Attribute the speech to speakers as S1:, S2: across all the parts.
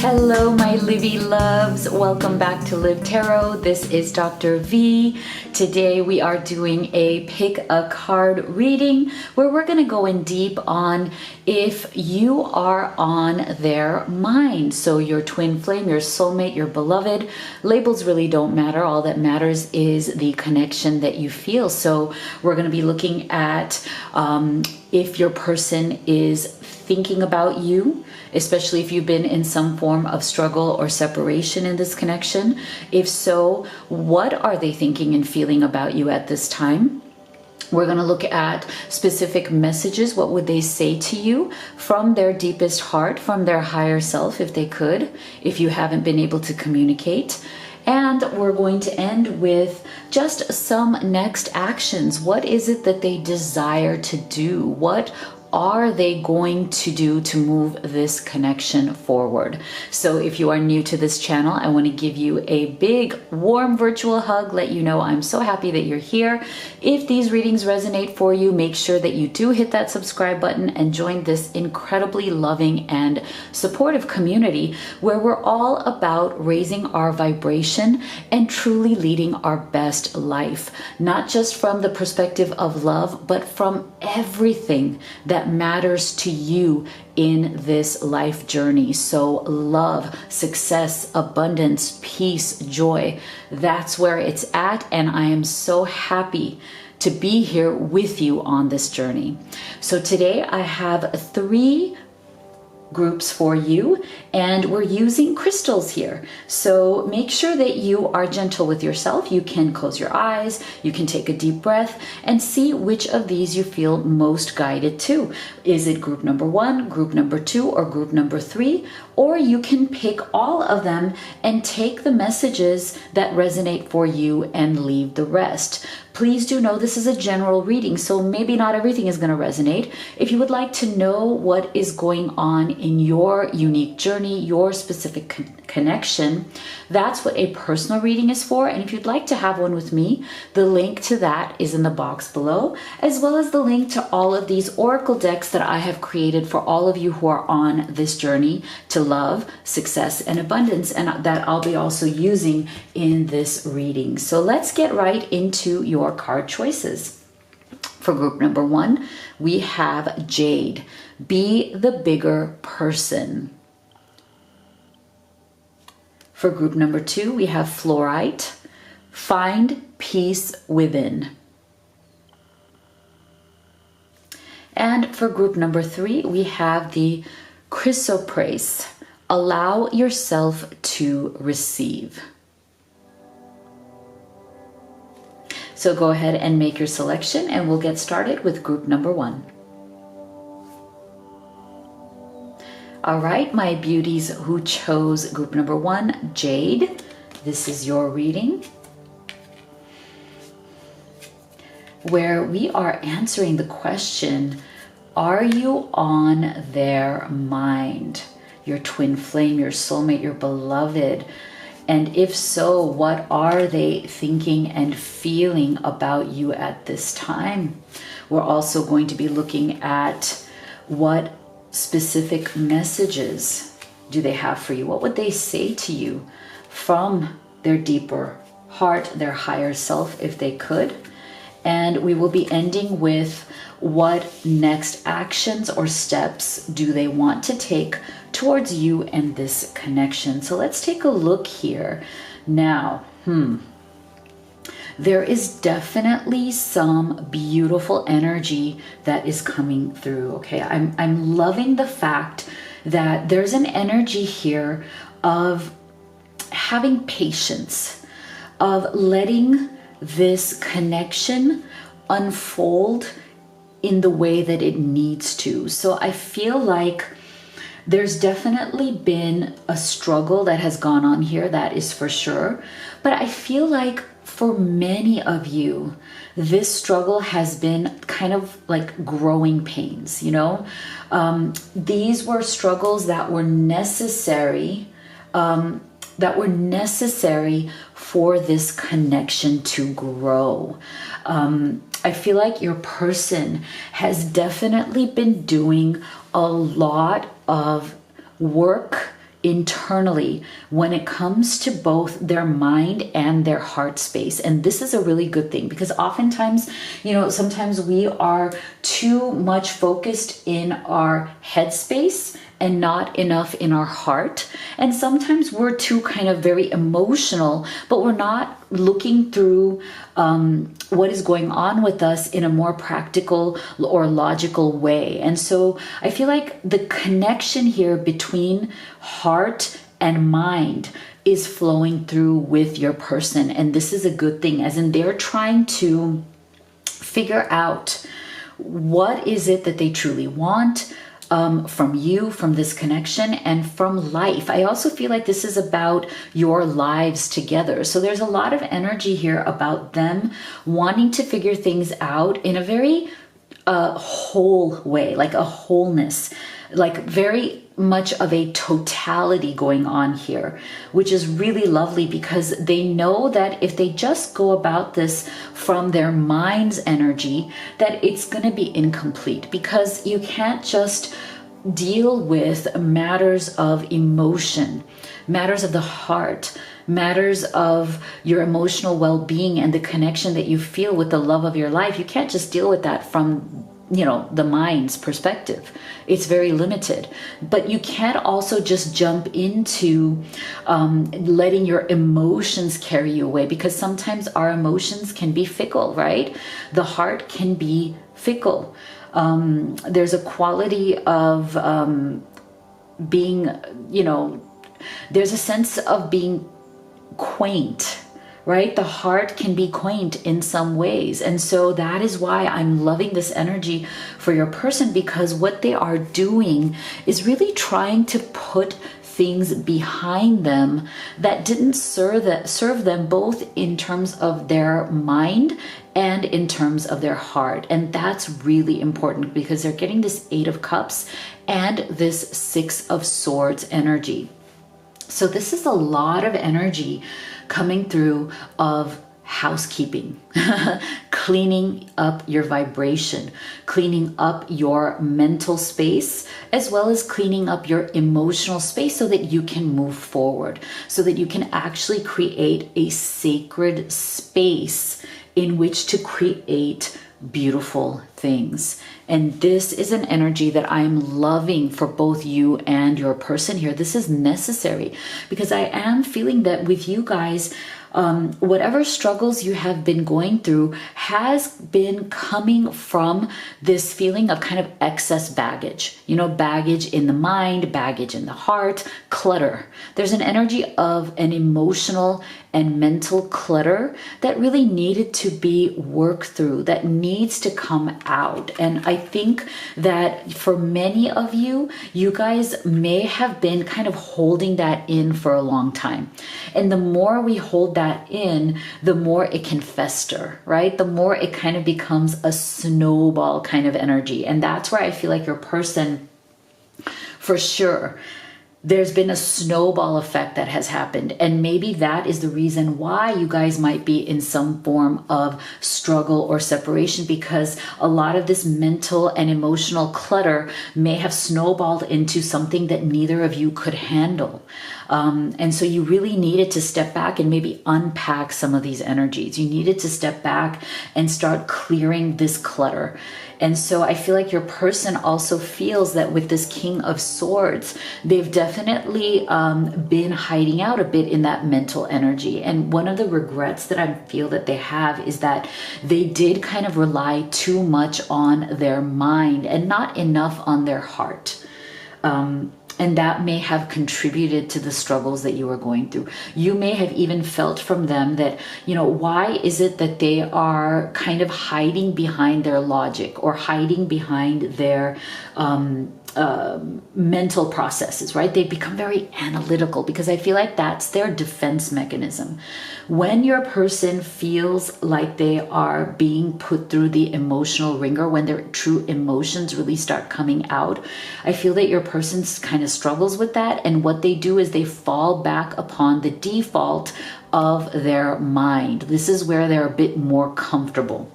S1: Hello, my Livy loves. Welcome back to Live Tarot. This is Dr. V. Today we are doing a pick a card reading where we're going to go in deep on if you are on their mind. So your twin flame, your soulmate, your beloved. Labels really don't matter. All that matters is the connection that you feel. So we're going to be looking at if your person is thinking about you, especially if you've been in some form of struggle or separation in this connection. If so, what are they thinking and feeling about you at this time? We're going to look at specific messages. What would they say to you from their deepest heart, from their higher self, if they could, if you haven't been able to communicate. And we're going to end with just some next actions. What is it that they desire to do? What are they going to do to move this connection forward? So if you are new to this channel, I want to give you a big warm virtual hug, let you know I'm so happy that you're here. If these readings resonate for you, make sure that you do hit that subscribe button and join this incredibly loving and supportive community where we're all about raising our vibration and truly leading our best life, not just from the perspective of love, but from everything that matters to you in this life journey. So love, success, abundance, peace, joy, that's where it's at. And I am so happy to be here with you on this journey. So today I have 3 groups for you, and we're using crystals here. So make sure that you are gentle with yourself. You can close your eyes, you can take a deep breath and see which of these you feel most guided to. Is it group number 1, group number 2, or group number 3? Or you can pick all of them and take the messages that resonate for you and leave the rest. Please do know this is a general reading, so maybe not everything is going to resonate. If you would like to know what is going on in your unique journey, your specific connection, that's what a personal reading is for. And if you'd like to have one with me, the link to that is in the box below, as well as the link to all of these oracle decks that I have created for all of you who are on this journey to love, success, and abundance, and that I'll be also using in this reading. So let's get right into your card choices. For group number 1, we have Jade. Be the bigger person. For group number 2, we have Fluorite. Find peace within. And for group number 3, we have the Chrysoprase. Allow yourself to receive. So go ahead and make your selection and we'll get started with group number 1. All right, my beauties who chose group number 1, Jade, this is your reading, where we are answering the question, are you on their mind? Your twin flame, your soulmate, your beloved. And if so, what are they thinking and feeling about you at this time? We're also going to be looking at what specific messages do they have for you? What would they say to you from their deeper heart, their higher self, if they could? And we will be ending with what next actions or steps do they want to take towards you and this connection. So let's take a look here. Now, there is definitely some beautiful energy that is coming through, okay? I'm loving the fact that there's an energy here of having patience, of letting this connection unfold in the way that it needs to. So I feel like there's definitely been a struggle that has gone on here, that is for sure. But I feel like for many of you, this struggle has been kind of like growing pains, you know? These were struggles that were necessary, for this connection to grow. I feel like your person has definitely been doing a lot of work internally when it comes to both their mind and their heart space. And this is a really good thing, because oftentimes, sometimes we are too much focused in our head space and not enough in our heart. And sometimes we're too kind of very emotional, but we're not looking through what is going on with us in a more practical or logical way. And so I feel like the connection here between heart and mind is flowing through with your person. And this is a good thing, as in they're trying to figure out what is it that they truly want from you, from this connection, and from life. I also feel like this is about your lives together. So there's a lot of energy here about them wanting to figure things out in a very whole way, like a wholeness, like very much of a totality going on here, which is really lovely, because they know that if they just go about this from their mind's energy, that it's going to be incomplete, because you can't just deal with matters of emotion, matters of the heart, matters of your emotional well-being and the connection that you feel with the love of your life. You can't just deal with that from the mind's perspective. It's very limited. But you can't also just jump into letting your emotions carry you away, because sometimes our emotions can be fickle, right? The heart can be fickle. There's a quality of being, there's a sense of being quaint, right? The heart can be quaint in some ways. And so that is why I'm loving this energy for your person, because what they are doing is really trying to put things behind them that didn't serve them, both in terms of their mind and in terms of their heart. And that's really important, because they're getting this 8 of Cups and this 6 of Swords energy. So this is a lot of energy coming through of housekeeping, cleaning up your vibration, cleaning up your mental space, as well as cleaning up your emotional space, so that you can move forward, so that you can actually create a sacred space in which to create beautiful things. And this is an energy that I'm loving for both you and your person here. This is necessary, because I am feeling that with you guys, whatever struggles you have been going through has been coming from this feeling of kind of excess baggage, baggage in the mind, baggage in the heart, clutter. There's an energy of an emotional and mental clutter that really needed to be worked through, that needs to come out. And I think that for many of you, you guys may have been kind of holding that in for a long time. And the more we hold that in, the more it can fester, right? The more it kind of becomes a snowball kind of energy. And that's where I feel like your person, for sure, there's been a snowball effect that has happened. And maybe that is the reason why you guys might be in some form of struggle or separation, because a lot of this mental and emotional clutter may have snowballed into something that neither of you could handle. And so you really needed to step back and maybe unpack some of these energies. You needed to step back and start clearing this clutter. And so I feel like your person also feels that with this King of Swords, they've definitely been hiding out a bit in that mental energy. And one of the regrets that I feel that they have is that they did kind of rely too much on their mind and not enough on their heart. And that may have contributed to the struggles that you were going through. You may have even felt from them that, why is it that they are kind of hiding behind their logic or hiding behind their mental processes, right? They become very analytical, because I feel like that's their defense mechanism. When your person feels like they are being put through the emotional ringer, when their true emotions really start coming out, I feel that your person kind of struggles with that. And what they do is they fall back upon the default of their mind. This is where they're a bit more comfortable.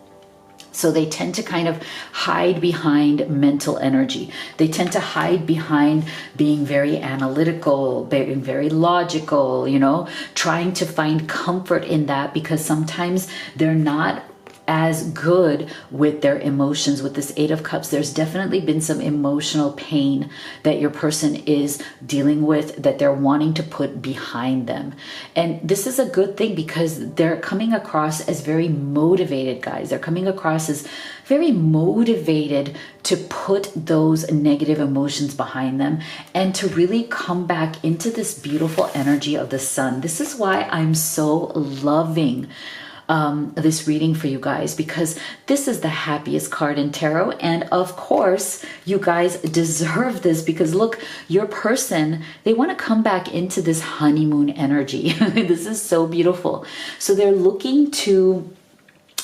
S1: So they tend to kind of hide behind mental energy. They tend to hide behind being very analytical, being very logical, you know, trying to find comfort in that, because sometimes they're not as good with their emotions. With this Eight of Cups, there's definitely been some emotional pain that your person is dealing with, that they're wanting to put behind them. And this is a good thing, because they're coming across as very motivated, guys. They're coming across as very motivated to put those negative emotions behind them and to really come back into this beautiful energy of the sun. This is why I'm so loving this reading for you guys, because this is the happiest card in tarot. And of course, you guys deserve this, because look, your person, they want to come back into this honeymoon energy. This is so beautiful. So they're looking to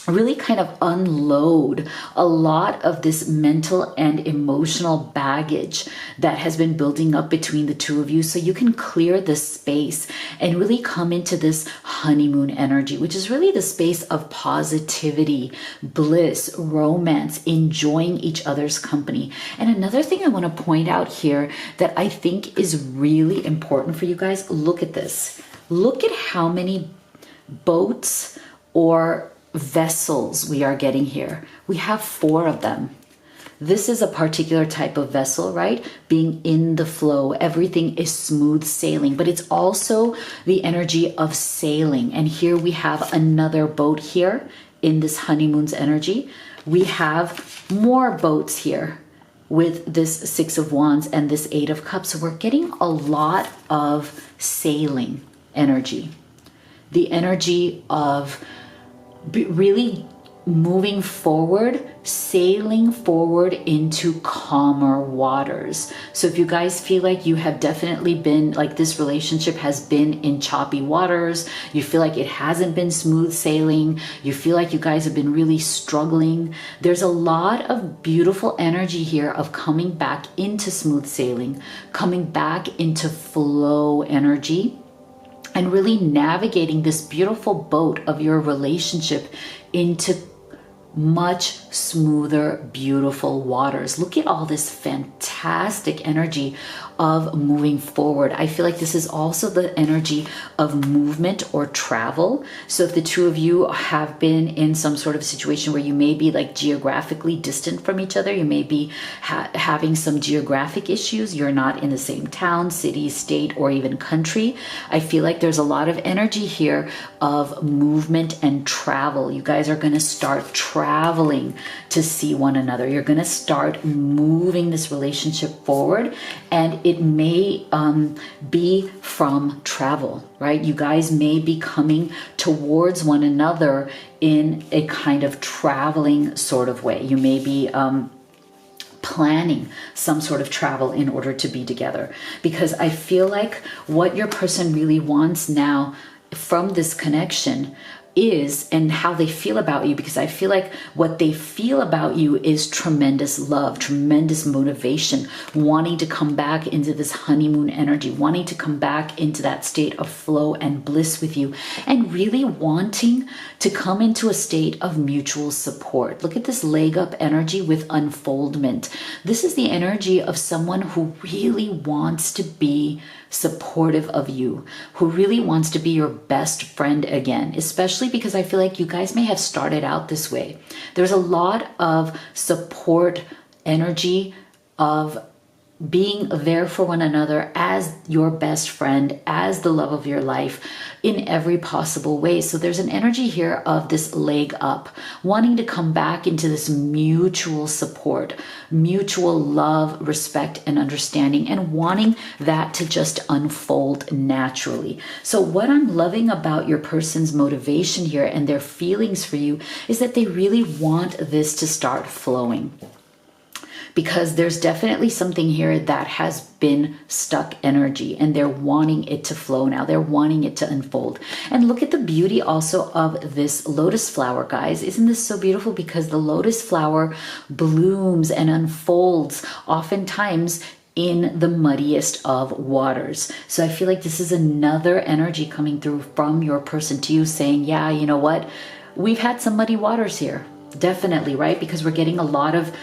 S1: really kind of unload a lot of this mental and emotional baggage that has been building up between the two of you, so you can clear this space and really come into this honeymoon energy, which is really the space of positivity, bliss, romance, enjoying each other's company. And another thing I want to point out here that I think is really important for you guys, look at this. Look at how many boats or vessels we are getting here. We have 4 of them. This is a particular type of vessel, right? Being in the flow, everything is smooth sailing, but it's also the energy of sailing. And here we have another boat here in this honeymoon's energy. We have more boats here with this 6 of Wands and this 8 of Cups. So we're getting a lot of sailing energy. The energy of really moving forward, sailing forward into calmer waters. So if you guys feel like you have definitely been, like this relationship has been in choppy waters, you feel like it hasn't been smooth sailing, you feel like you guys have been really struggling, there's a lot of beautiful energy here of coming back into smooth sailing, coming back into flow energy, and really navigating this beautiful boat of your relationship into much smoother, beautiful waters. Look at all this fantastic energy of moving forward. I feel like this is also the energy of movement or travel. So if the two of you have been in some sort of situation where you may be like geographically distant from each other, you may be having some geographic issues, you're not in the same town, city, state, or even country, I feel like there's a lot of energy here of movement and travel. You guys are going to start traveling to see one another. You're going to start moving this relationship forward, and it may be from travel, right? You guys may be coming towards one another in a kind of traveling sort of way. You may be planning some sort of travel in order to be together, because I feel like what your person really wants now from this connection is, and how they feel about you, because I feel like what they feel about you is tremendous love, tremendous motivation, wanting to come back into this honeymoon energy, wanting to come back into that state of flow and bliss with you, and really wanting to come into a state of mutual support. Look at this leg up energy with unfoldment. This is the energy of someone who really wants to be supportive of you, who really wants to be your best friend again, especially because I feel like you guys may have started out this way. There's a lot of support energy of being there for one another as your best friend, as the love of your life in every possible way. So there's an energy here of this leg up, wanting to come back into this mutual support, mutual love, respect, and understanding, and wanting that to just unfold naturally. So what I'm loving about your person's motivation here and their feelings for you is that they really want this to start flowing, because there's definitely something here that has been stuck energy, and they're wanting it to flow now. They're wanting it to unfold. And look at the beauty also of this lotus flower, guys. Isn't this so beautiful? Because the lotus flower blooms and unfolds oftentimes in the muddiest of waters. So I feel like this is another energy coming through from your person to you, saying, yeah, you know what? We've had some muddy waters here. Definitely, right? Because we're getting a lot of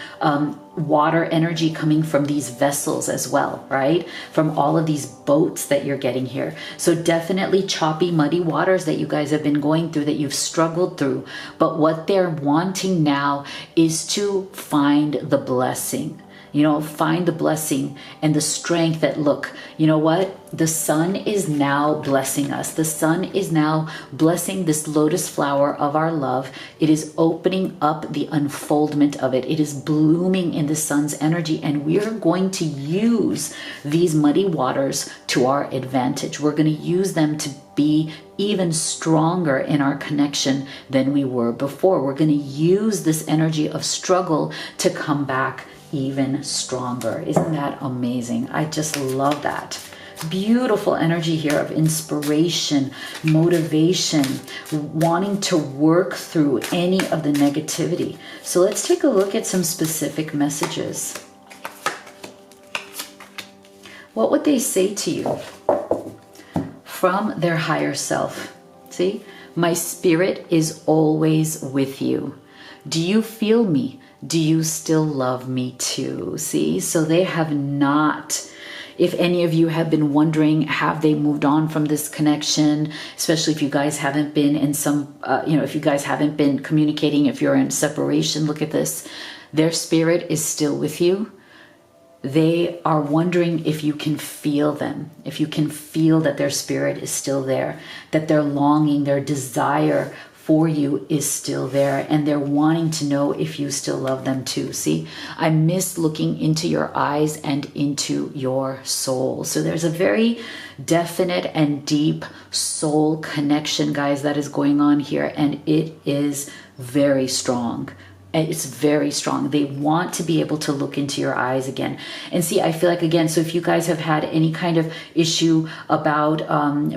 S1: water energy coming from these vessels as well, right? From all of these boats that you're getting here. So definitely choppy, muddy waters that you guys have been going through, that you've struggled through. But what they're wanting now is to find the blessing. You know, find the blessing and the strength that, look, you know what? The sun is now blessing us. The sun is now blessing this lotus flower of our love. It is opening up the unfoldment of it. It is blooming in the sun's energy, and we are going to use these muddy waters to our advantage. We're going to use them to be even stronger in our connection than we were before. We're going to use this energy of struggle to come back even stronger. Isn't that amazing? I just love that. Beautiful energy here of inspiration, motivation, wanting to work through any of the negativity. So let's take a look at some specific messages. What would they say to you from their higher self? See, my spirit is always with you. Do you feel me? Do you still love me too? See, so they have not. If any of you have been wondering, have they moved on from this connection, especially if you guys haven't been in some, if you guys haven't been communicating, if you're in separation, look at this. Their spirit is still with you. They are wondering if you can feel them, if you can feel that their spirit is still there, that their longing, their desire for you is still there, and they're wanting to know if you still love them too. See, I miss looking into your eyes and into your soul. So there's a very definite and deep soul connection, guys, that is going on here, and it is very strong. It's very strong. They want to be able to look into your eyes again. And see, I feel like, again, so if you guys have had any kind of issue about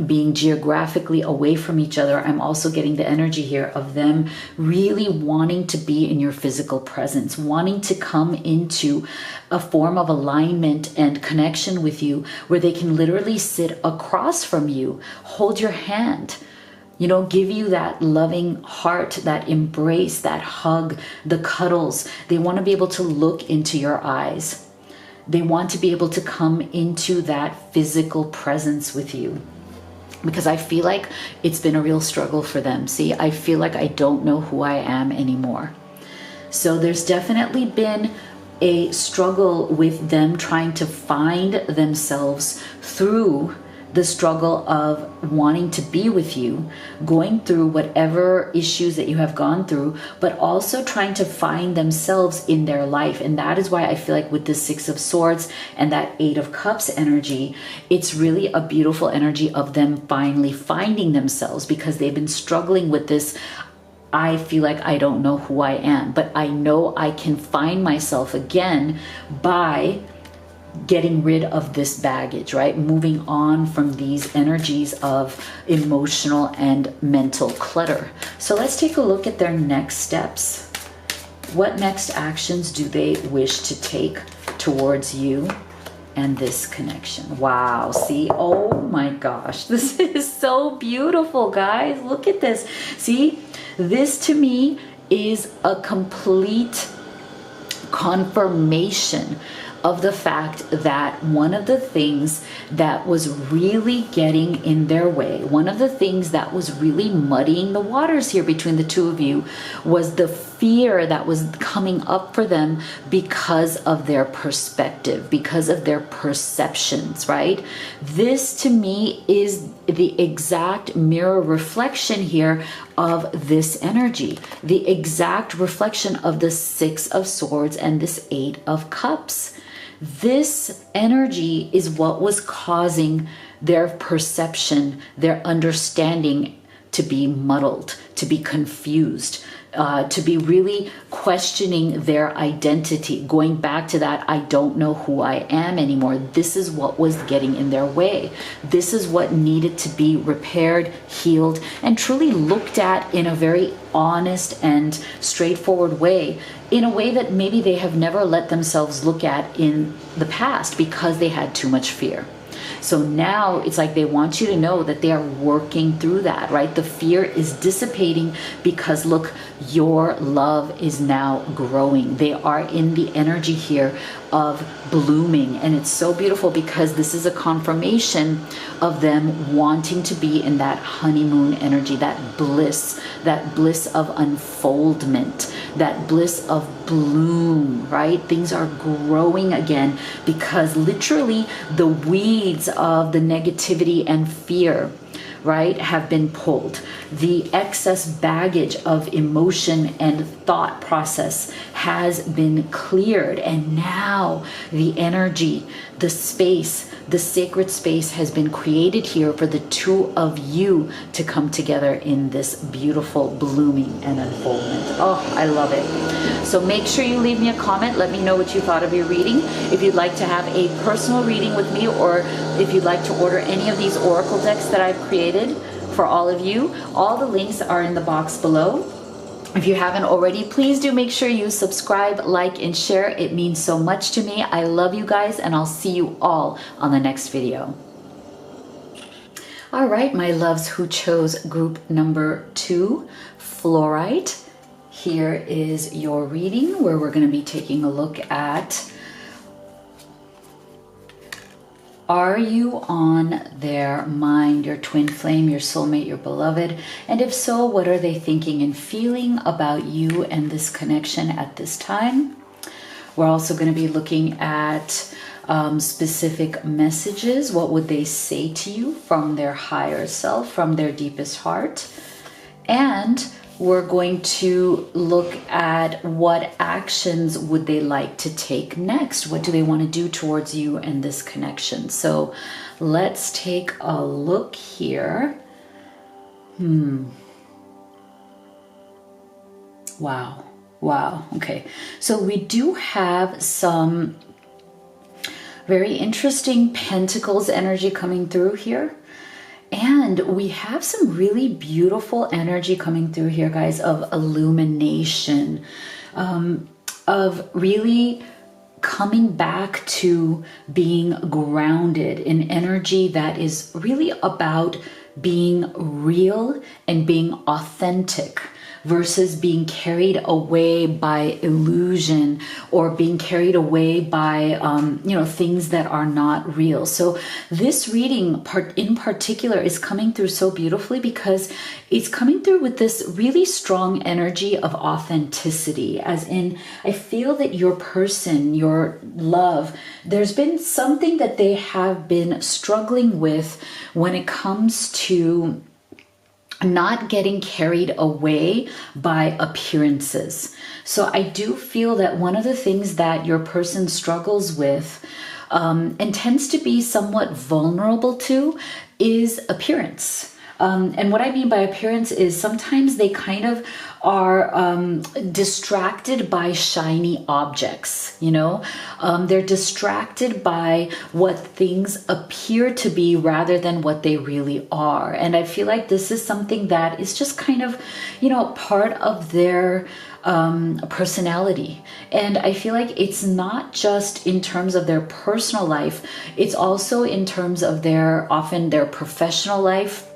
S1: being geographically away from each other, I'm also getting the energy here of them really wanting to be in your physical presence, wanting to come into a form of alignment and connection with you where they can literally sit across from you, hold your hand, you know, give you that loving heart, that embrace, that hug, the cuddles. They want to be able to look into your eyes. They want to be able to come into that physical presence with you. Because I feel like it's been a real struggle for them. See, I feel like I don't know who I am anymore. So there's definitely been a struggle with them trying to find themselves through the struggle of wanting to be with you, going through whatever issues that you have gone through, but also trying to find themselves in their life. And that is why I feel like with the Six of Swords and that Eight of Cups energy, it's really a beautiful energy of them finally finding themselves, because they've been struggling with this. I feel like I don't know who I am, but I know I can find myself again by getting rid of this baggage, right? Moving on from these energies of emotional and mental clutter. So let's take a look at their next steps. What next actions do they wish to take towards you and this connection? Wow, see? Oh my gosh, this is so beautiful, guys. Look at this. See, this to me is a complete confirmation of the fact that one of the things that was really getting in their way, one of the things that was really muddying the waters here between the two of you, was the fear that was coming up for them because of their perspective, because of their perceptions, right? This to me is the exact mirror reflection here of this energy, the exact reflection of the Six of Swords and this Eight of Cups. This energy is what was causing their perception, their understanding to be muddled, to be confused, to be really questioning their identity, going back to that, I don't know who I am anymore. This is what was getting in their way. This is what needed to be repaired, healed, and truly looked at in a very honest and straightforward way, in a way that maybe they have never let themselves look at in the past because they had too much fear. So now it's like they want you to know that they are working through that, right? The fear is dissipating because look, your love is now growing. They are in the energy here of blooming, and it's so beautiful because this is a confirmation of them wanting to be in that honeymoon energy, that bliss of unfoldment, that bliss of bloom, right? Things are growing again because literally the weeds of the negativity and fear, right, have been pulled. The excess baggage of emotion and thought process has been cleared, and now the energy, the space, the sacred space has been created here for the two of you to come together in this beautiful blooming and unfoldment. Oh, I love it. So make sure you leave me a comment. Let me know what you thought of your reading. If you'd like to have a personal reading with me, or if you'd like to order any of these oracle decks that I've created for all of you, all the links are in the box below. If you haven't already, please do make sure you subscribe, like, and share. It means so much to me. I love you guys, and I'll see you all on the next video. All right, my loves who chose group number 2, Fluorite. Here is your reading where we're going to be taking a look at, are you on their mind, your twin flame, your soulmate, your beloved? And if so, what are they thinking and feeling about you and this connection at this time? We're also going to be looking at specific messages. What would they say to you from their higher self, from their deepest heart? And we're going to look at what actions would they like to take next. What do they want to do towards you and this connection? So let's take a look here. Wow. Okay. So we do have some very interesting Pentacles energy coming through here. And we have some really beautiful energy coming through here, guys, of illumination, of really coming back to being grounded in energy that is really about being real and being authentic, versus being carried away by illusion or being carried away by things that are not real. So this reading in particular is coming through so beautifully because it's coming through with this really strong energy of authenticity, as in I feel that your person, your love, there's been something that they have been struggling with when it comes to not getting carried away by appearances. So I do feel that one of the things that your person struggles with and tends to be somewhat vulnerable to is appearance. And what I mean by appearance is sometimes they kind of are distracted by shiny objects, they're distracted by what things appear to be rather than what they really are. And I feel like this is something that is just kind of, part of their personality. And I feel like it's not just in terms of their personal life, it's also in terms of often their professional life.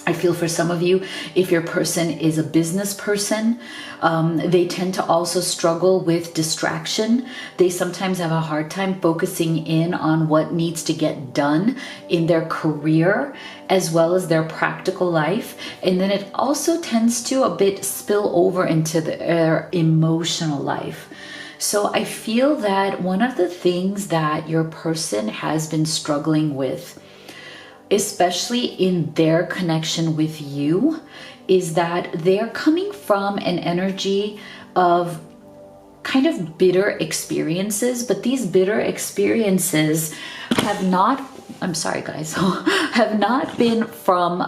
S1: I feel for some of you, if your person is a business person, they tend to also struggle with distraction. They sometimes have a hard time focusing in on what needs to get done in their career as well as their practical life. And then it also tends to a bit spill over into their emotional life. So I feel that one of the things that your person has been struggling with, especially in their connection with you, is that they're coming from an energy of kind of bitter experiences, but these bitter experiences have not, I'm sorry guys, have not been from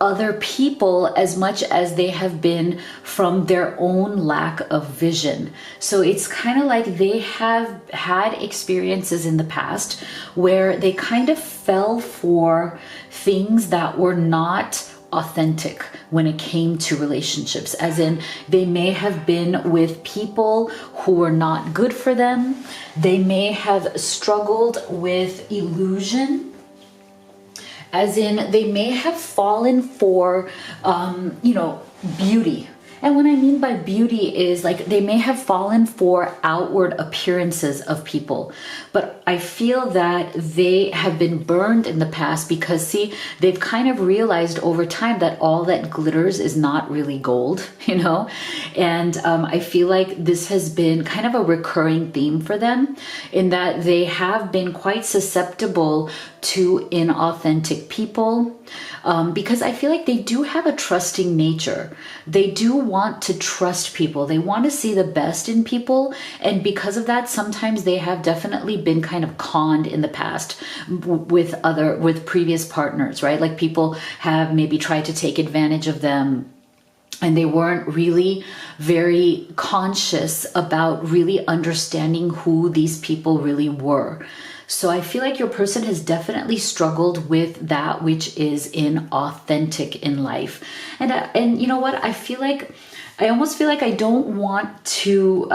S1: other people as much as they have been from their own lack of vision. So it's kind of like they have had experiences in the past where they kind of fell for things that were not authentic when it came to relationships, as in they may have been with people who were not good for them. They may have struggled with illusion, as in they may have fallen for, beauty. And what I mean by beauty is like they may have fallen for outward appearances of people, but I feel that they have been burned in the past because, see, they've kind of realized over time that all that glitters is not really gold, And I feel like this has been kind of a recurring theme for them, in that they have been quite susceptible to inauthentic people, because I feel like they do have a trusting nature. They do want to trust people. They want to see the best in people. And because of that, sometimes they have definitely been kind of conned in the past with previous partners, right? Like people have maybe tried to take advantage of them, and they weren't really very conscious about really understanding who these people really were. So I feel like your person has definitely struggled with that which is inauthentic in life. And you know what? I almost feel like I don't want to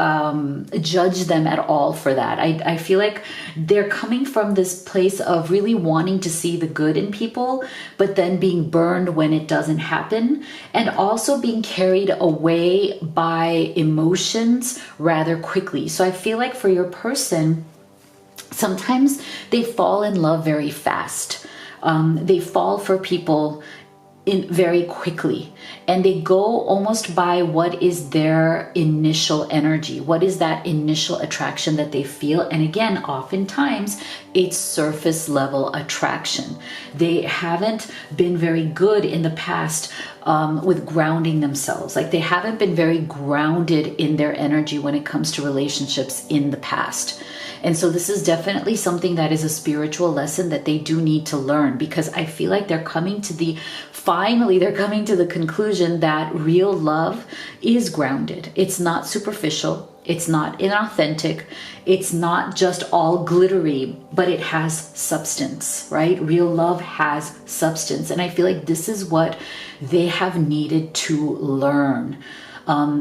S1: judge them at all for that. I feel like they're coming from this place of really wanting to see the good in people, but then being burned when it doesn't happen, and also being carried away by emotions rather quickly. So I feel like for your person, sometimes they fall in love very fast. They fall for people very quickly, and they go almost by what is their initial energy, what is that initial attraction that they feel. And again, oftentimes it's surface level attraction. They haven't been very good in the past with grounding themselves. Like they haven't been very grounded in their energy when it comes to relationships in the past. And so this is definitely something that is a spiritual lesson that they do need to learn, because I feel like they're coming to the conclusion that real love is grounded. It's not superficial. It's not inauthentic. It's not just all glittery, but it has substance, right? Real love has substance. And I feel like this is what they have needed to learn.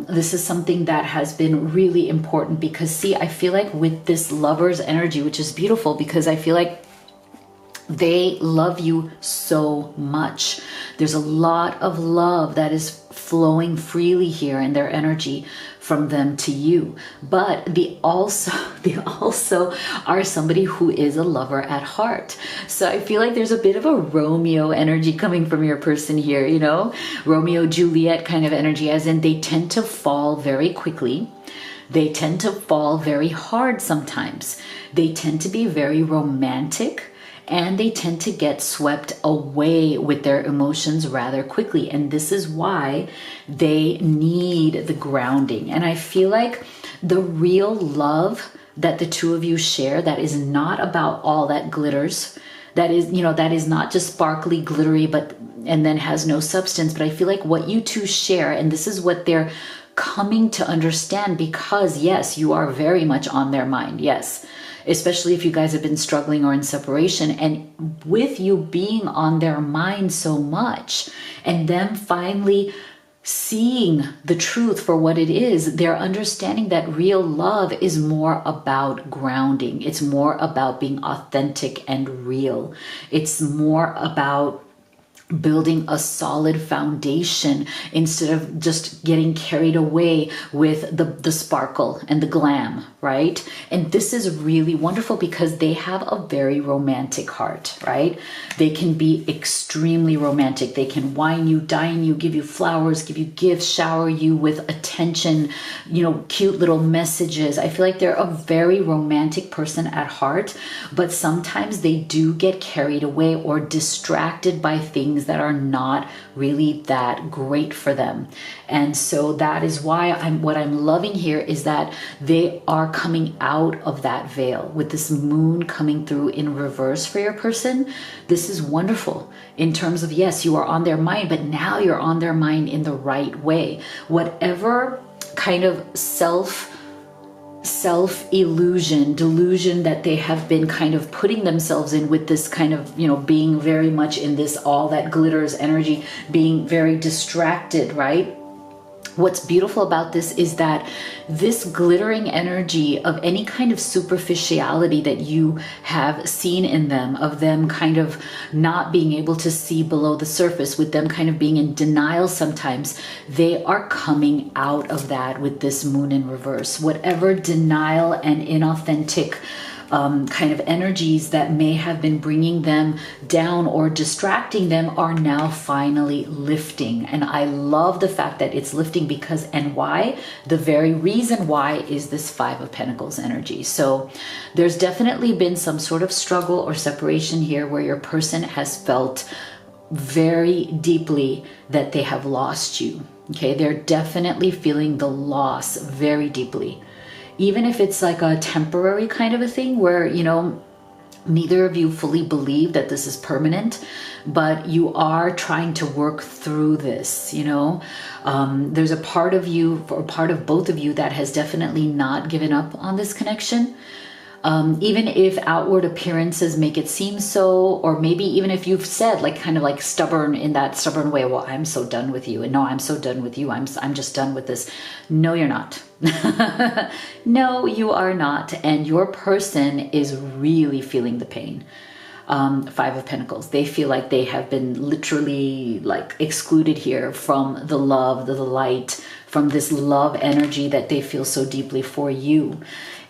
S1: This is something that has been really important, because see, I feel like with this lover's energy, which is beautiful, because I feel like they love you so much. There's a lot of love that is flowing freely here in their energy from them to you. But they also are somebody who is a lover at heart. So I feel like there's a bit of a Romeo energy coming from your person here, Romeo, Juliet kind of energy, as in they tend to fall very quickly. They tend to fall very hard sometimes. They tend to be very romantic, and they tend to get swept away with their emotions rather quickly. And this is why they need the grounding. And I feel like the real love that the two of you share, that is not about all that glitters, that is not just sparkly, glittery, and then has no substance. But I feel like what you two share, and this is what they're coming to understand, because yes, you are very much on their mind. Yes. Especially if you guys have been struggling or in separation, and with you being on their mind so much, and them finally seeing the truth for what it is, they're understanding that real love is more about grounding. It's more about being authentic and real. It's more about building a solid foundation instead of just getting carried away with the sparkle and the glam, right? And this is really wonderful because they have a very romantic heart, right? They can be extremely romantic. They can wine you, dine you, give you flowers, give you gifts, shower you with attention, cute little messages. I feel like they're a very romantic person at heart, but sometimes they do get carried away or distracted by things that are not really that great for them. And so that is why what I'm loving here is that they are coming out of that veil with this moon coming through in reverse for your person. This is wonderful in terms of, yes, you are on their mind, but now you're on their mind in the right way. Whatever kind of self-illusion, delusion that they have been kind of putting themselves in with this kind of, being very much in this all that glitters energy, being very distracted, right? What's beautiful about this is that this glittering energy of any kind of superficiality that you have seen in them, of them kind of not being able to see below the surface, with them kind of being in denial sometimes, they are coming out of that with this moon in reverse. Whatever denial and inauthentic kind of energies that may have been bringing them down or distracting them are now finally lifting. And I love the fact that it's lifting because, and why? The very reason why is this Five of Pentacles energy. So there's definitely been some sort of struggle or separation here where your person has felt very deeply that they have lost you. Okay, they're definitely feeling the loss very deeply. Even if it's like a temporary kind of a thing where, neither of you fully believe that this is permanent, but you are trying to work through this, there's a part of you, or part of both of you, that has definitely not given up on this connection. Even if outward appearances make it seem so, or maybe even if you've said kind of stubborn, in that stubborn way, well, I'm so done with you, and no, I'm so done with you, I'm just done with this. No, you're not. No, you are not. And your person is really feeling the pain. Five of Pentacles. They feel like they have been literally excluded here from the love, the light, from this love energy that they feel so deeply for you.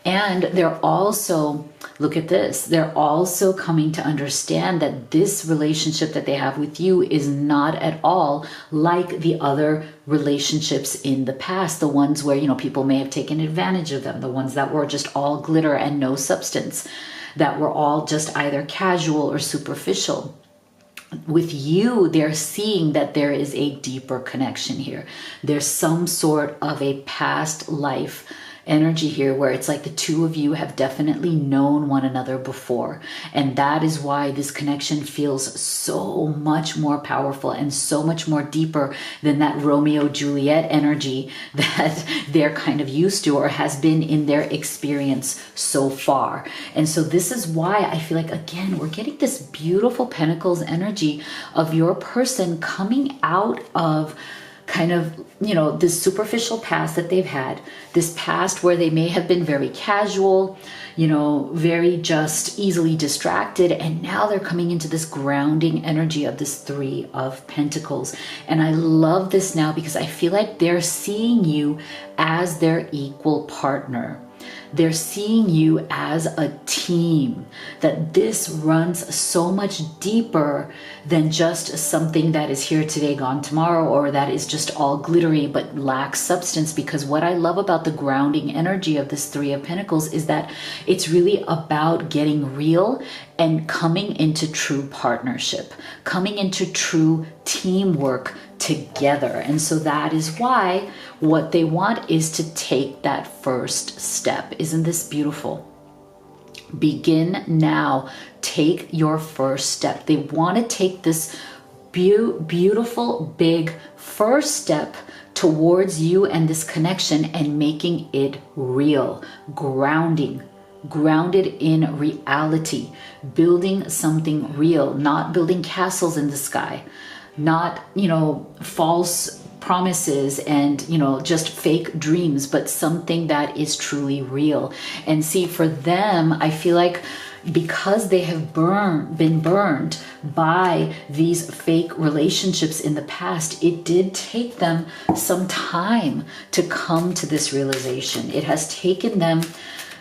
S1: And they're also, look at this, they're also coming to understand that this relationship that they have with you is not at all like the other relationships in the past, the ones where, people may have taken advantage of them, the ones that were just all glitter and no substance, that were all just either casual or superficial. With you, they're seeing that there is a deeper connection here. There's some sort of a past life energy here where it's like the two of you have definitely known one another before. And that is why this connection feels so much more powerful and so much more deeper than that Romeo-Juliet energy that they're kind of used to or has been in their experience so far. And so this is why I feel like, again, we're getting this beautiful Pentacles energy of your person coming out of kind of, this superficial past that they've had, this past where they may have been very casual, very just easily distracted. And now they're coming into this grounding energy of this Three of Pentacles. And I love this now because I feel like they're seeing you as their equal partner. They're seeing you as a team, that this runs so much deeper than just something that is here today, gone tomorrow, or that is just all glittery but lacks substance. Because what I love about the grounding energy of this Three of Pentacles is that it's really about getting real and coming into true partnership, coming into true teamwork together. And so that is why what they want is to take that first step. Isn't this beautiful? Begin now. Take your first step. They want to take this beautiful, big first step towards you and this connection and making it real, grounded in reality, building something real, not building castles in the sky, not, false promises and, just fake dreams, but something that is truly real. And see, for them, I feel like because they have been burned by these fake relationships in the past, it did take them some time to come to this realization. It has taken them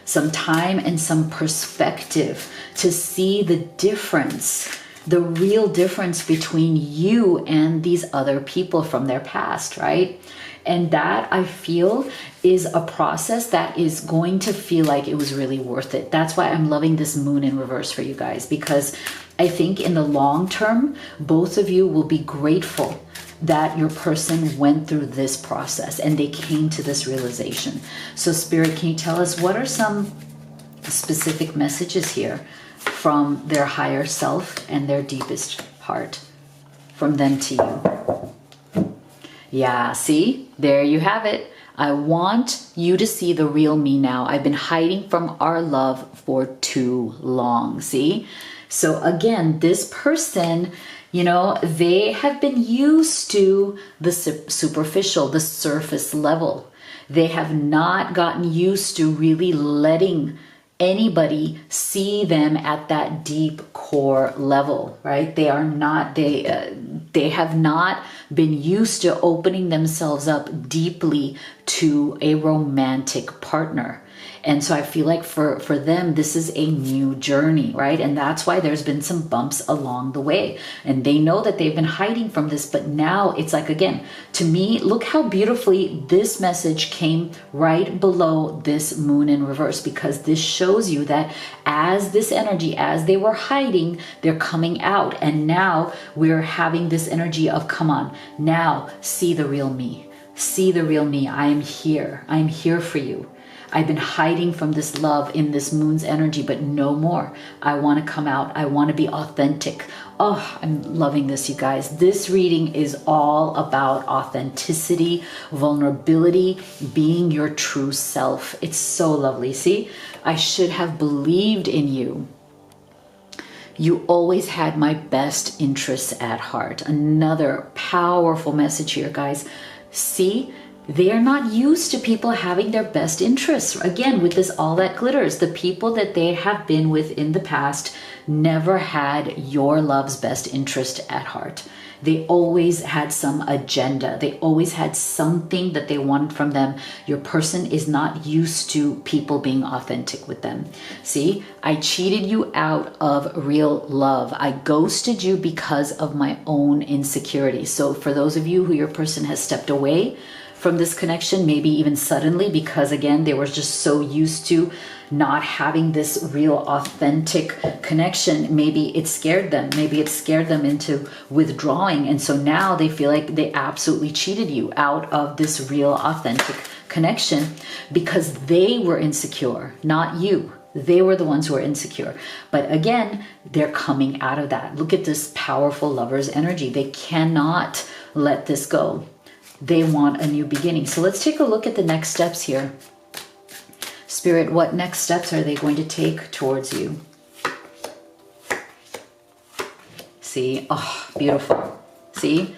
S1: some time and some perspective to see the difference, the real difference between you and these other people from their past, right? And that, I feel, is a process that is going to feel like it was really worth it. That's why I'm loving this moon in reverse for you guys, because I think in the long term, both of you will be grateful that your person went through this process and they came to this realization. So Spirit, can you tell us what are some specific messages here from their higher self and their deepest heart from them to you? Yeah, see, there you have it. I want you to see the real me now. I've been hiding from our love for too long. See? So again, this person, you know, they have been used to the superficial, the surface level. They have not gotten used to really letting anybody see them at that deep core level, right? They are not, they have not been used to opening themselves up deeply to a romantic partner. And so I feel like for them, this is a new journey, right? And that's why there's been some bumps along the way. And they know that they've been hiding from this, but now it's like, again, to me, look how beautifully this message came right below this moon in reverse, because this shows you that as this energy, as they were hiding, they're coming out. And now we're having this energy of, come on, now see the real me. See the real me. I am here. I am here for you. I've been hiding from this love in this moon's energy, but no more. I want to come out. I want to be authentic. Oh, I'm loving this, you guys. This reading is all about authenticity, vulnerability, being your true self. It's so lovely. See, I should have believed in you. You always had my best interests at heart. Another powerful message here, guys. See, they are not used to people having their best interests. Again, with this all that glitters, the people that they have been with in the past never had your love's best interest at heart. They always had some agenda. They always had something that they wanted from them. Your person is not used to people being authentic with them. See, I cheated you out of real love. I ghosted you because of my own insecurity. So for those of you who your person has stepped away from this connection, maybe even suddenly, because again, they were just so used to not having this real authentic connection. Maybe it scared them. Maybe it scared them into withdrawing. And so now they feel like they absolutely cheated you out of this real authentic connection because they were insecure, not you. They were the ones who were insecure. But again, they're coming out of that. Look at this powerful lover's energy. They cannot let this go. They want a new beginning. So let's take a look at the next steps here. Spirit, what next steps are they going to take towards you? See, oh, beautiful. See,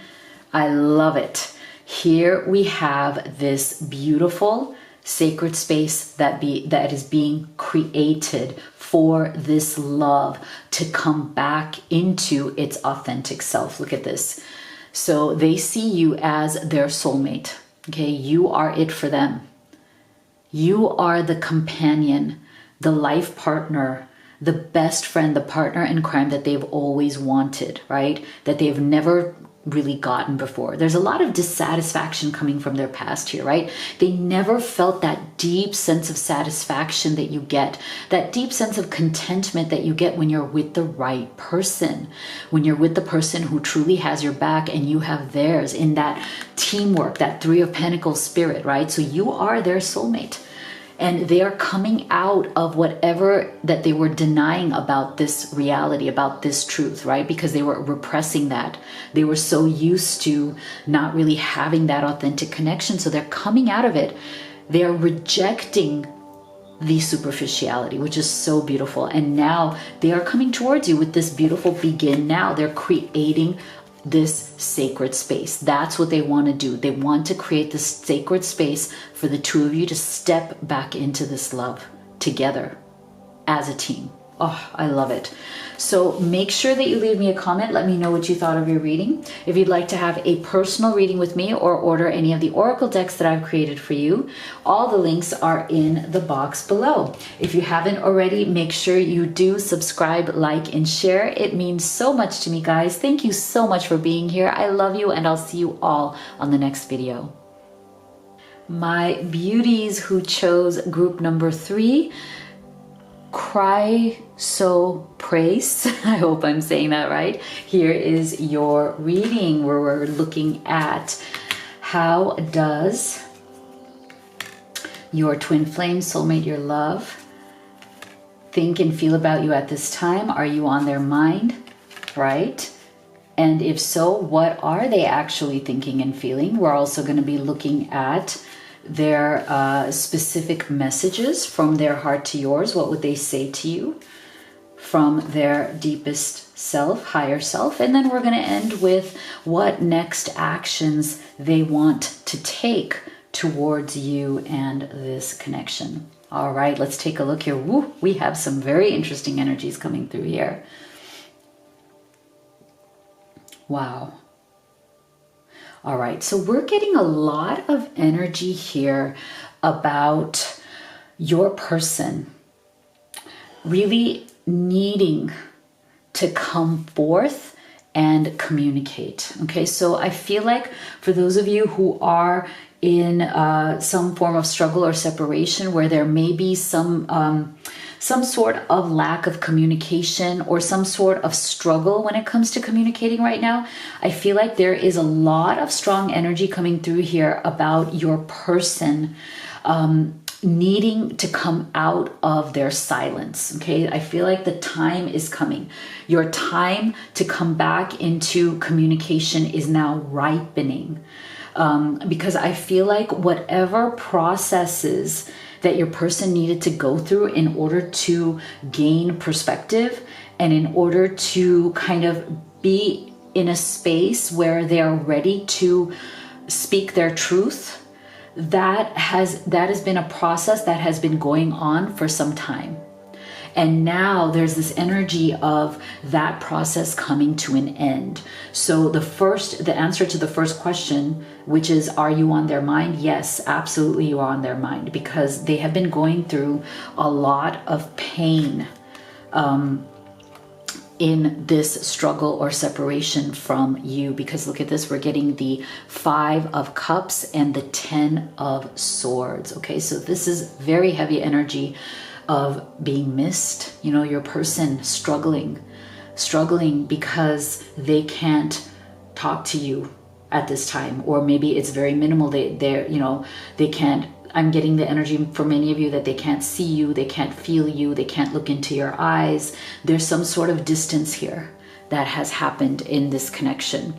S1: I love it. Here we have this beautiful sacred space that is being created for this love to come back into its authentic self. Look at this. So they see you as their soulmate. Okay, you are it for them. You are the companion, the life partner, the best friend, the partner in crime that they've always wanted, right? That they've never really gotten before. There's a lot of dissatisfaction coming from their past here, right? They never felt that deep sense of satisfaction that you get, that deep sense of contentment that you get when you're with the right person, when you're with the person who truly has your back and you have theirs, in that teamwork, that Three of Pentacles spirit, right? So you are their soulmate. And they are coming out of whatever that they were denying about this reality, about this truth, right? Because they were repressing that. They were so used to not really having that authentic connection. So they're coming out of it. They are rejecting the superficiality, which is so beautiful. And now they are coming towards you with this beautiful begin now. They're creating this sacred space. That's what they want to do. They want to create this sacred space for the two of you to step back into this love together as a team. Oh, I love it. So make sure that you leave me a comment. Let me know what you thought of your reading. If you'd like to have a personal reading with me or order any of the oracle decks that I've created for you, all the links are in the box below. If you haven't already, make sure you do subscribe, like, and share. It means so much to me, guys. Thank you so much for being here. I love you, and I'll see you all on the next video. My beauties who chose group number 3, Cry So Praise. I hope I'm saying that right. Here is your reading where we're looking at how does your twin flame, soulmate, your love, think and feel about you at this time? Are you on their mind, right? And if so, what are they actually thinking and feeling? We're also going to be looking at their specific messages from their heart to yours. What would they say to you from their deepest self, higher self? And then we're going to end with what next actions they want to take towards you and this connection. All right, let's take a look here. Woo, we have some very interesting energies coming through here. Wow. All right, so we're getting a lot of energy here about your person really needing to come forth and communicate. Okay, so I feel like for those of you who are in some form of struggle or separation where there may be some sort of lack of communication or some sort of struggle when it comes to communicating right now, I feel like there is a lot of strong energy coming through here about your person needing to come out of their silence. Okay, I feel like the time is coming. Your time to come back into communication is now ripening. Because I feel like whatever processes that your person needed to go through in order to gain perspective and in order to kind of be in a space where they are ready to speak their truth, that has been a process that has been going on for some time. And now there's this energy of that process coming to an end. So the answer to the first question, which is, are you on their mind? Yes, absolutely you are on their mind, because they have been going through a lot of pain in this struggle or separation from you. Because look at this, we're getting the 5 of Cups and the 10 of Swords. Okay, so this is very heavy energy of being missed, you know, your person struggling because they can't talk to you at this time, or maybe it's very minimal. They can't, I'm getting the energy for many of you that they can't see you, they can't feel you, they can't look into your eyes. There's some sort of distance here that has happened in this connection,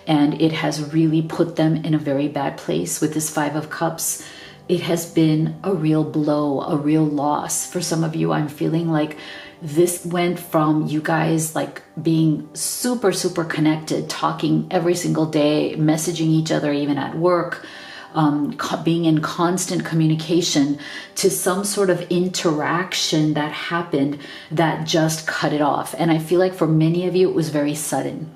S1: and it has really put them in a very bad place. With this 5 of Cups, it has been a real blow, a real loss. For some of you, I'm feeling like this went from you guys like being super, super connected, talking every single day, messaging each other, even at work, being in constant communication, to some sort of interaction that happened that just cut it off. And I feel like for many of you, it was very sudden.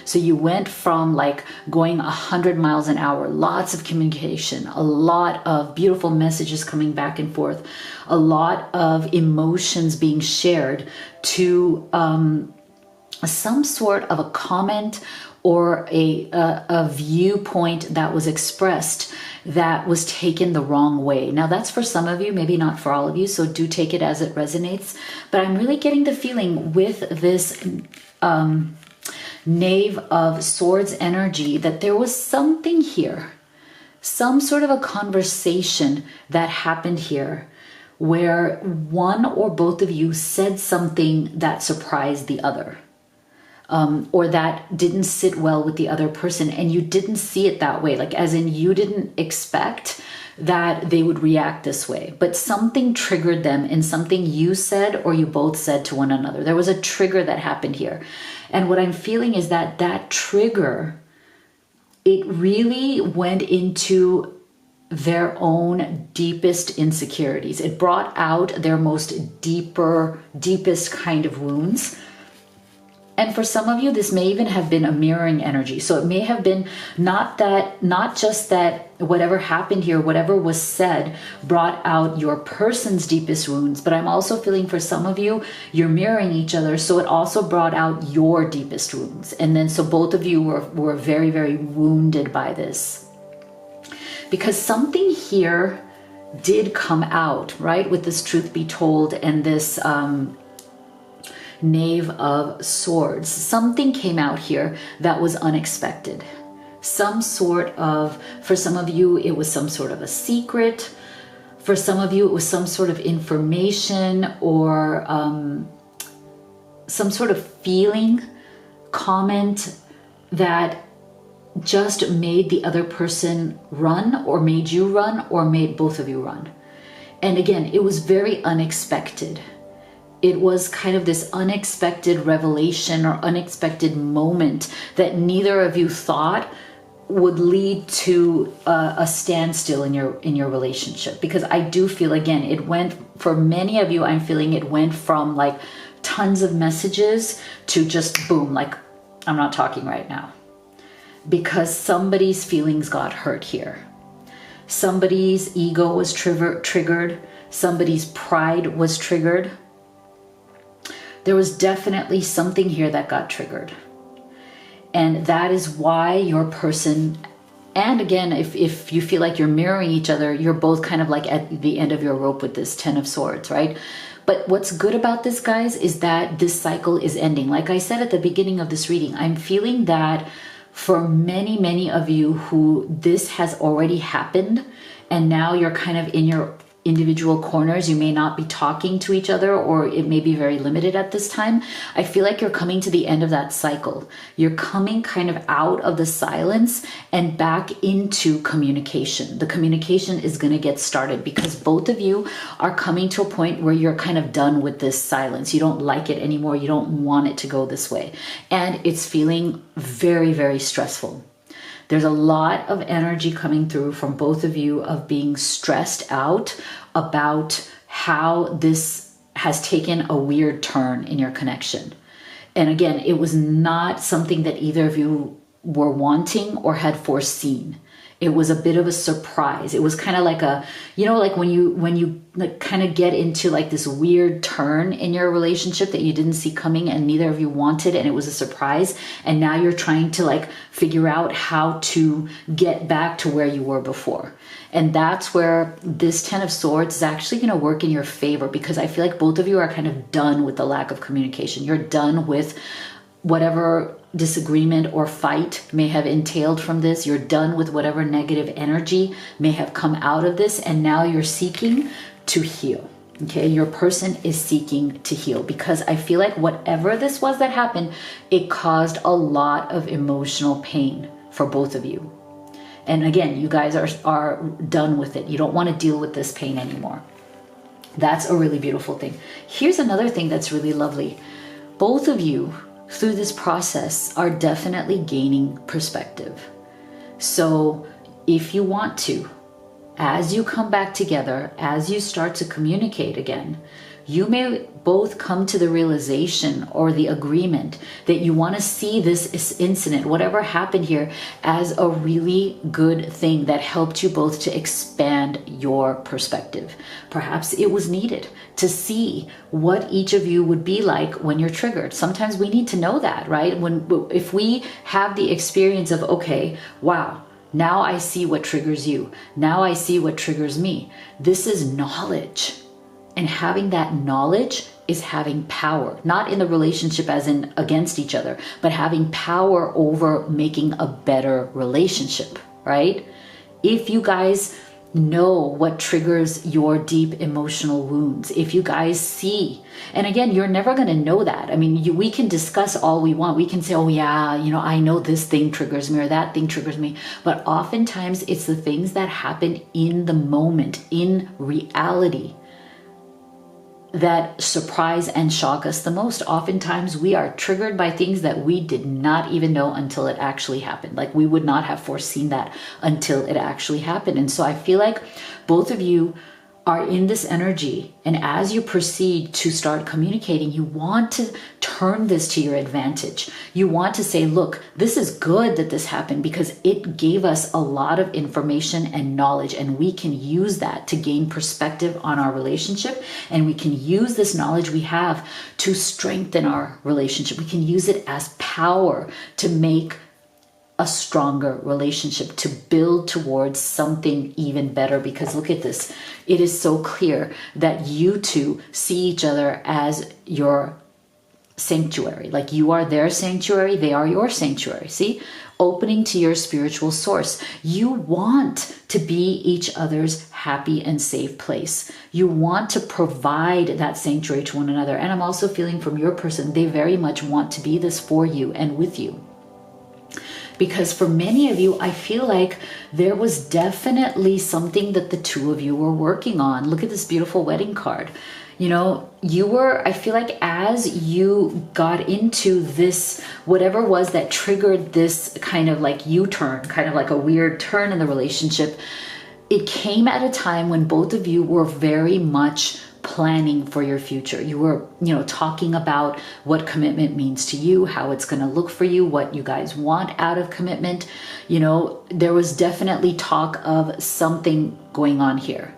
S1: So you went from like going 100 miles an hour, lots of communication, a lot of beautiful messages coming back and forth, a lot of emotions being shared, to some sort of a comment or a viewpoint that was expressed that was taken the wrong way. Now that's for some of you, maybe not for all of you, so do take it as it resonates. But I'm really getting the feeling with this Knave of Swords energy that there was something here, some sort of a conversation that happened here where one or both of you said something that surprised the other, or that didn't sit well with the other person, and you didn't see it that way, like as in you didn't expect that they would react this way, but something triggered them in something you said or you both said to one another. There was a trigger that happened here. And what I'm feeling is that that trigger, it really went into their own deepest insecurities. It brought out their most deepest kind of wounds. And for some of you, this may even have been a mirroring energy. So it may have been not just that whatever happened here, whatever was said, brought out your person's deepest wounds, but I'm also feeling for some of you, you're mirroring each other. So it also brought out your deepest wounds. And then so both of you were very, very wounded by this. Because something here did come out, right? With this truth be told and this Knave of Swords. Something came out here that was unexpected. Some sort of, for some of you, it was some sort of a secret. For some of you, it was some sort of information or some sort of feeling, comment that just made the other person run, or made you run, or made both of you run. And again, it was very unexpected. It was kind of this unexpected revelation or unexpected moment that neither of you thought would lead to a standstill in your relationship. Because I do feel, again, it went, for many of you, I'm feeling it went from like tons of messages to just boom, like, I'm not talking right now. Because somebody's feelings got hurt here. Somebody's ego was triggered. Somebody's pride was triggered. There was definitely something here that got triggered. And that is why your person, and again, if you feel like you're mirroring each other, you're both kind of like at the end of your rope with this 10 of Swords, right? But what's good about this, guys, is that this cycle is ending. Like I said at the beginning of this reading, I'm feeling that for many, many of you who this has already happened, and now you're kind of in your individual corners, you may not be talking to each other, or it may be very limited at this time. I feel like you're coming to the end of that cycle. You're coming kind of out of the silence and back into communication. The communication is going to get started because both of you are coming to a point where you're kind of done with this silence. You don't like it anymore. You don't want it to go this way. And it's feeling very, very stressful. There's a lot of energy coming through from both of you of being stressed out about how this has taken a weird turn in your connection. And again, it was not something that either of you were wanting or had foreseen. It was a bit of a surprise. It was kind of like a, you know, like when you like kind of get into like this weird turn in your relationship that you didn't see coming and neither of you wanted, and it was a surprise. And now you're trying to like figure out how to get back to where you were before. And that's where this 10 of Swords is actually going to work in your favor, because I feel like both of you are kind of done with the lack of communication. You're done with whatever disagreement or fight may have entailed from this. You're done with whatever negative energy may have come out of this, and now you're seeking to heal. Okay, your person is seeking to heal, because I feel like whatever this was that happened, it caused a lot of emotional pain for both of you. And again, you guys are done with it. You don't want to deal with this pain anymore. That's a really beautiful thing. Here's another thing that's really lovely. Both of you through this process are definitely gaining perspective. So if you want to, as you come back together, as you start to communicate again, you may both come to the realization or the agreement that you want to see this incident, whatever happened here, as a really good thing that helped you both to expand your perspective. Perhaps it was needed to see what each of you would be like when you're triggered. Sometimes we need to know that, right? If we have the experience of, okay, wow, now I see what triggers you. Now I see what triggers me. This is knowledge. And having that knowledge is having power, not in the relationship as in against each other, but having power over making a better relationship, right? If you guys know what triggers your deep emotional wounds, if you guys see, and again, you're never going to know that. I mean, we can discuss all we want. We can say, oh yeah, you know, I know this thing triggers me or that thing triggers me. But oftentimes it's the things that happen in the moment, in reality, that surprise and shock us the most. Oftentimes we are triggered by things that we did not even know until it actually happened. Like we would not have foreseen that until it actually happened. And so I feel like both of you are in this energy, and as you proceed to start communicating, you want to turn this to your advantage. You want to say, look, this is good that this happened because it gave us a lot of information and knowledge, and we can use that to gain perspective on our relationship, and we can use this knowledge we have to strengthen our relationship. We can use it as power to make a stronger relationship, to build towards something even better. Because look at this, it is so clear that you two see each other as your sanctuary. Like you are their sanctuary, they are your sanctuary. See, opening to your spiritual source. You want to be each other's happy and safe place. You want to provide that sanctuary to one another. And I'm also feeling from your person, they very much want to be this for you and with you. because for many of you, I feel like there was definitely something that the two of you were working on. Look at this beautiful wedding card. You know, I feel like as you got into this, whatever was that triggered this kind of like U-turn, kind of like a weird turn in the relationship, it came at a time when both of you were very much planning for your future. You were, you know, talking about what commitment means to you, how it's going to look for you, what you guys want out of commitment. You know, there was definitely talk of something going on here.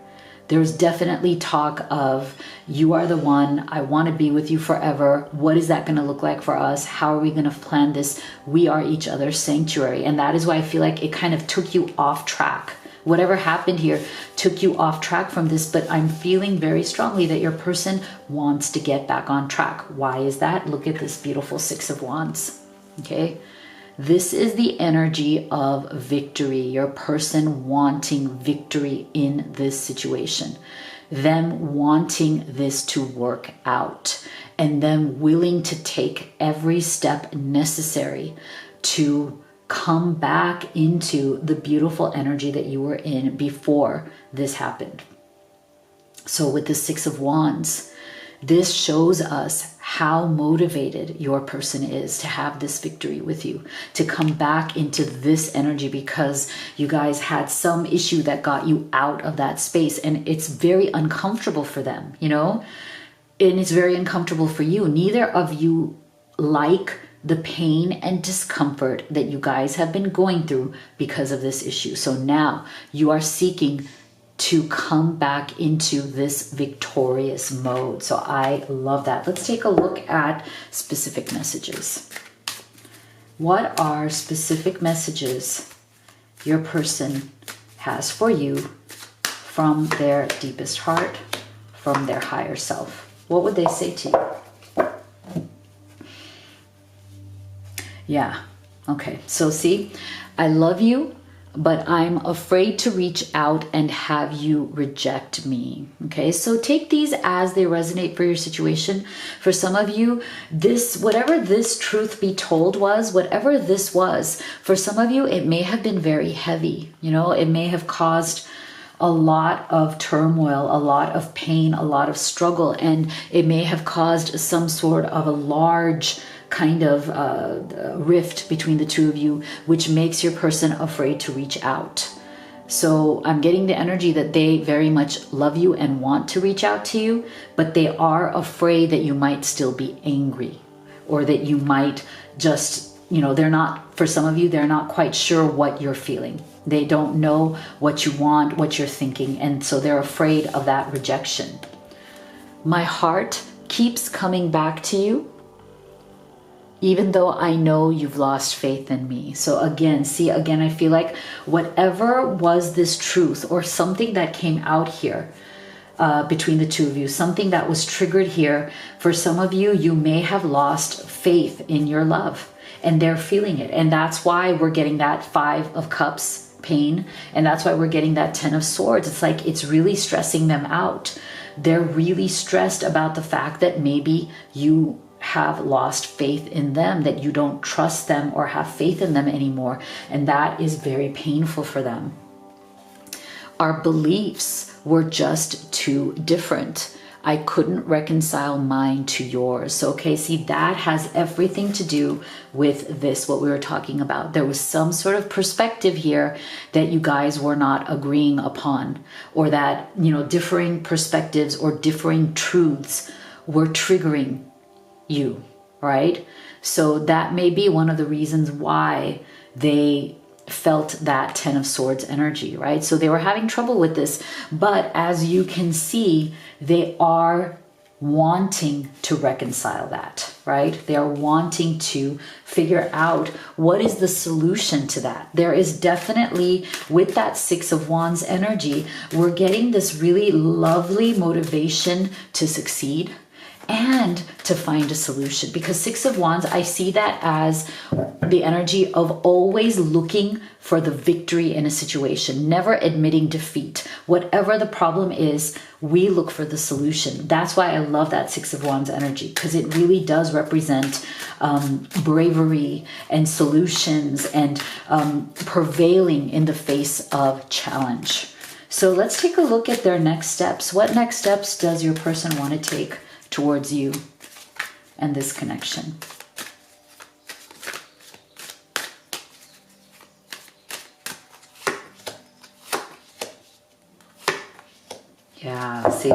S1: There's definitely talk of, you are the one, I want to be with you forever. What is that going to look like for us? How are we going to plan this? We are each other's sanctuary. And that is why I feel like it kind of took you off track. Whatever happened here took you off track from this, but I'm feeling very strongly that your person wants to get back on track. Why is that? Look at this beautiful Six of Wands. Okay. This is the energy of victory, your person wanting victory in this situation, them wanting this to work out, and them willing to take every step necessary to come back into the beautiful energy that you were in before this happened. So with the Six of Wands, this shows us how motivated your person is to have this victory with you, to come back into this energy, because you guys had some issue that got you out of that space, and it's very uncomfortable for them, you know, and it's very uncomfortable for you. Neither of you like the pain and discomfort that you guys have been going through because of this issue. So now you are seeking to come back into this victorious mode. So I love that. Let's take a look at specific messages. What are specific messages your person has for you from their deepest heart, from their higher self? What would they say to you? Yeah. Okay. So see, I love you, but I'm afraid to reach out and have you reject me. Okay. So take these as they resonate for your situation. For some of you, this, whatever this truth be told was, whatever this was, for some of you, it may have been very heavy. You know, it may have caused a lot of turmoil, a lot of pain, a lot of struggle, and it may have caused some sort of a large kind of rift between the two of you, which makes your person afraid to reach out. So I'm getting the energy that they very much love you and want to reach out to you, but they are afraid that you might still be angry, or that you might just, you know, they're not, for some of you, they're not quite sure what you're feeling. They don't know what you want, what you're thinking, and so they're afraid of that rejection. My heart keeps coming back to you, even though I know you've lost faith in me. So again, see, again, I feel like whatever was this truth or something that came out here between the two of you, something that was triggered here, for some of you, you may have lost faith in your love, and they're feeling it. And that's why we're getting that Five of Cups pain. And that's why we're getting that Ten of Swords. It's like, it's really stressing them out. They're really stressed about the fact that maybe you have lost faith in them, that you don't trust them or have faith in them anymore. And that is very painful for them. Our beliefs were just too different. I couldn't reconcile mine to yours. So, okay, see, that has everything to do with this, what we were talking about. There was some sort of perspective here that you guys were not agreeing upon, or that, you know, differing perspectives or differing truths were triggering you, right? So that may be one of the reasons why they felt that Ten of Swords energy, right? So they were having trouble with this, but as you can see, they are wanting to reconcile that, right? They are wanting to figure out what is the solution to that. There is definitely, with that Six of Wands energy, we're getting this really lovely motivation to succeed and to find a solution. Because Six of Wands, I see that as the energy of always looking for the victory in a situation, never admitting defeat. Whatever the problem is, we look for the solution. That's why I love that Six of Wands energy, because it really does represent bravery and solutions and prevailing in the face of challenge. So let's take a look at their next steps. What next steps does your person want to take towards you and this connection? Yeah, see?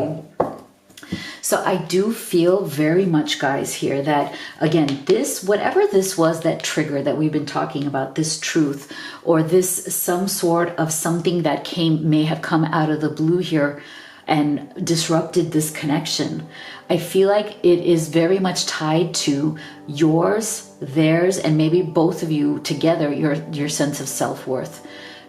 S1: So I do feel very much, guys, here that, again, this, whatever this was, that trigger that we've been talking about, this truth, or this some sort of something that may have come out of the blue here and disrupted this connection. I feel like it is very much tied to yours, theirs, and maybe both of you together, your sense of self-worth.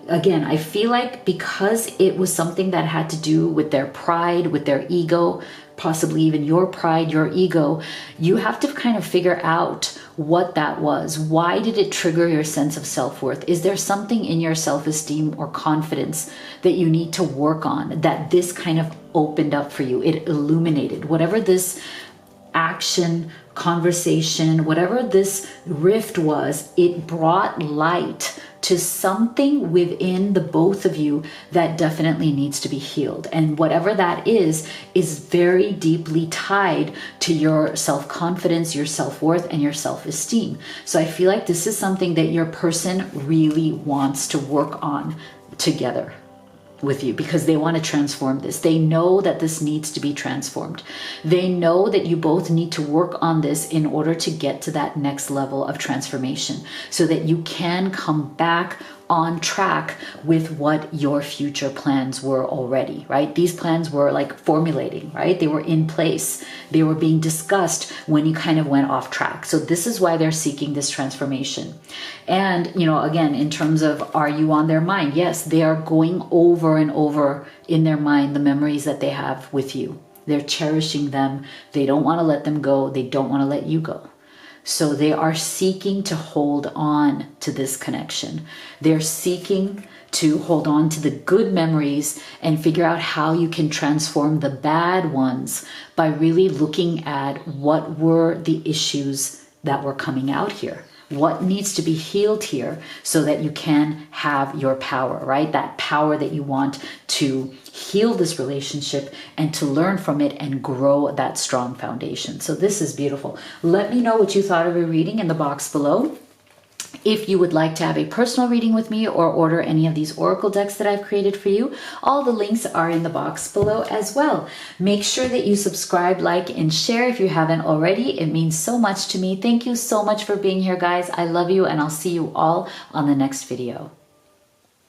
S1: Again, I feel like because it was something that had to do with their pride, with their ego, possibly even your pride, your ego, you have to kind of figure out what that was. Why did it trigger your sense of self-worth? Is there something in your self-esteem or confidence that you need to work on, that this kind of opened up for you? It illuminated whatever this action, conversation, whatever this rift was, it brought light to something within the both of you that definitely needs to be healed. And whatever that is very deeply tied to your self-confidence, your self-worth, and your self-esteem. So I feel like this is something that your person really wants to work on together with you, because they want to transform this. They know that this needs to be transformed. They know that you both need to work on this in order to get to that next level of transformation, so that you can come back on track with what your future plans were already, right? These plans were like formulating, right? They were in place. They were being discussed when you kind of went off track. So this is why they're seeking this transformation. And, you know, again, in terms of, are you on their mind? Yes, they are going over and over in their mind the memories that they have with you. They're cherishing them. They don't want to let them go. They don't want to let you go. So they are seeking to hold on to this connection. They're seeking to hold on to the good memories and figure out how you can transform the bad ones by really looking at what were the issues that were coming out here. What needs to be healed here so that you can have your power, right? That power that you want to heal this relationship and to learn from it and grow that strong foundation. So this is beautiful. Let me know what you thought of your reading in the box below. If you would like to have a personal reading with me or order any of these oracle decks that I've created for you, all the links are in the box below as well. Make sure that you subscribe, like, and share if you haven't already. It means so much to me. Thank you so much for being here, guys. I love you, and I'll see you all on the next video.